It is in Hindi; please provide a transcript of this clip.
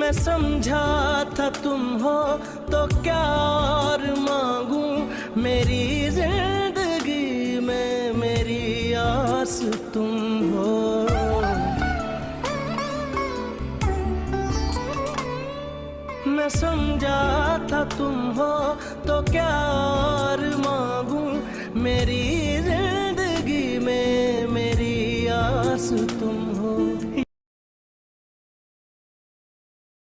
मैं समझा था तुम हो तो क्या और मांगू, मेरी जिंदगी में मेरी आस तुम हो। मैं समझा था तुम हो तो क्या और मांगू, मेरी जिंदगी में मेरी आस तुम